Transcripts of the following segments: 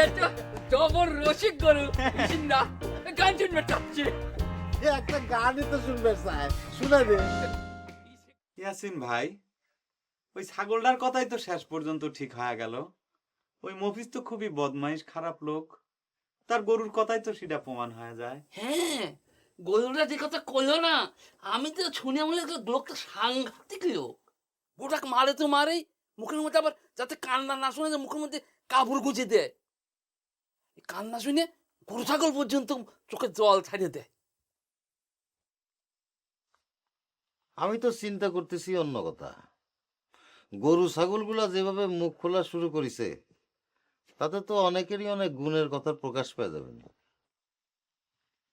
এটা ডবল রসিক গরু সিন্না গান শুনবে চাচ্ছি একটা গানই তো শুনবে চাই শুনে দে। ইয়াসিন ভাই, ওই ছাগলটার কথাই তো শেষ পর্যন্ত ঠিক হয়ে গেল। ওই মফিজ তো খুবই বদমাইশ খারাপ লোক, তার গরুর কথাই তো সেটা প্রমাণ হয়ে যায়। হ্যাঁ গরুটা যে কথা কইলো না, আমি তো শুনে মনে লোকটা সাংঘাতিক লোক। ওটাকে মারে তো মারেই, মুখের মধ্যে আবার যাতে কান্না না শুনে মুখের মধ্যে কাপড় গুঁজে দেয়। কান্না শুনে গরু ছাগল পর্যন্ত চোখে জল ছাড়িয়ে দেয়। আমি তো চিন্তা করতেছি অন্য কথা। গরু ছাগলগুলা যেভাবে মুখ খোলা শুরু করেছে, তাতে তো অনেকেরই অনেক গুণের কথা প্রকাশ পেয়ে যাবে না।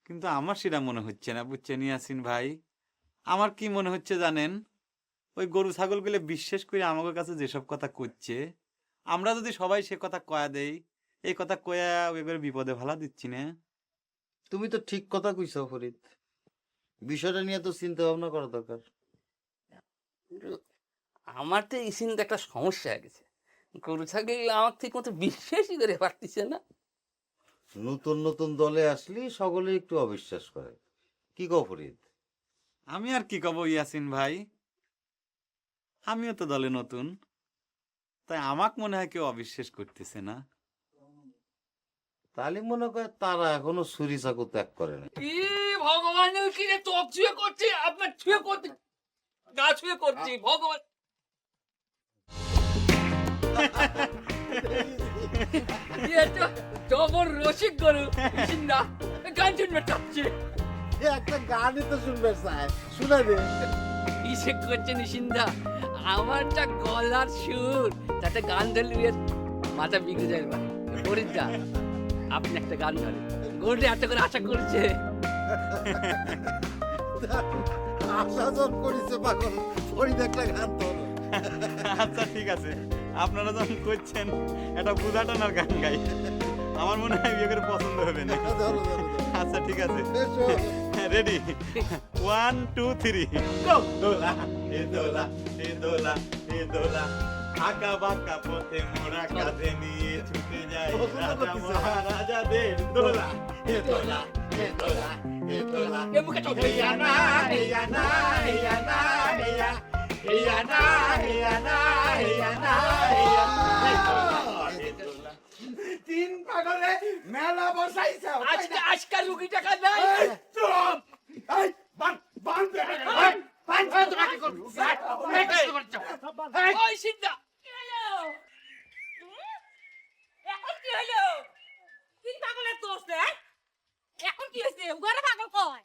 কিন্তু আমার সেটা মনে হচ্ছে না, বুঝছেন ইয়াসিন ভাই। আমার কি মনে হচ্ছে জানেন, ওই গরু ছাগলগুলো বিশ্বাস করে আমাদের কাছে যেসব কথা করছে, আমরা যদি সবাই সে কথা কয়া দেই, এই কথা কয়া ওই করে বিপদে ফেলা দিচ্ছি না। তুমি তো ঠিক কথা কইছ ফরিদ, বিষয়টা নিয়ে তো চিন্তা ভাবনা করা দরকার। আমার তো এই চিন্তা একটা সমস্যা হয়ে গেছে। গরু ছাগল আমার ঠিক মতো বিশ্বাসই করে পারতেছে না। নতুন নতুন দলে আসলি সকলে একটু অবিশ্বাস করে, কি কও ফরিদ? আমি আর কি কব ইয়াসিন ভাই, আমিও তো দলে নতুন, তাই আমাক মনে হয় কেউ অবিশ্বাস করতেছে না। তাহলে মনে করে তারা এখনো ছুরি চাকু ত্যাগ করে না। কি ভগবান কি রে, চোখ ছুঁয়ে করছি, আপনার ছুঁয়ে করছি, গা ছুঁয়ে করছি ভগবান। এটা ডবল রসিক গরু সিন্না গান শুনবে চাচ্ছি একটা গানই তো শুনবে চাই শুনে দে। ইসে করছে নিশিন্দা, আমারটা গলার সুর তাতে গান ধরলে মাথা বিগড়ে যায়। ফরিদা আপনি একটা গান ধরেন, গরুটা এত করে আশা করছে। আশা জন করেছে পাগল, ফরিদ একটা গান তোর। আচ্ছা ঠিক আছে, আপনারা যখন করছেন একটা বুঝা টানার গান গাই, আমার মনে হয় বিয়ে করে পছন্দ হবে না। আচ্ছা ঠিক আছে, রেডি, 1 2 3 গো। দোলা এ দোলা এ দোলা এ দোলা, আঁকা বাঁকা পথে মোড়া কাঁধে নিয়ে ছুটে যায় রাজা মহারাজাদের দোলা এ দোলা এ দোলা এ দোলা। এ মুখে চোখ হেয়া না হেয়া না হেয়া না হেয়া, হেয়া না হেয়া না হেয়া না হেয়া, এ দোলা এ দোলা। তিন পাগলে মেলা বসাইছে। আজকে আজকাল রুগী টাকা নাই। চুপ! এই, বান দে! এই, বান দে তোমাকে করবো। ওই সিদ্ধা কি হলো? এখন কি হলো? তিন পাগলের দোষ রে? এখন কি হয়েছে? ঘরে পাগল কয়?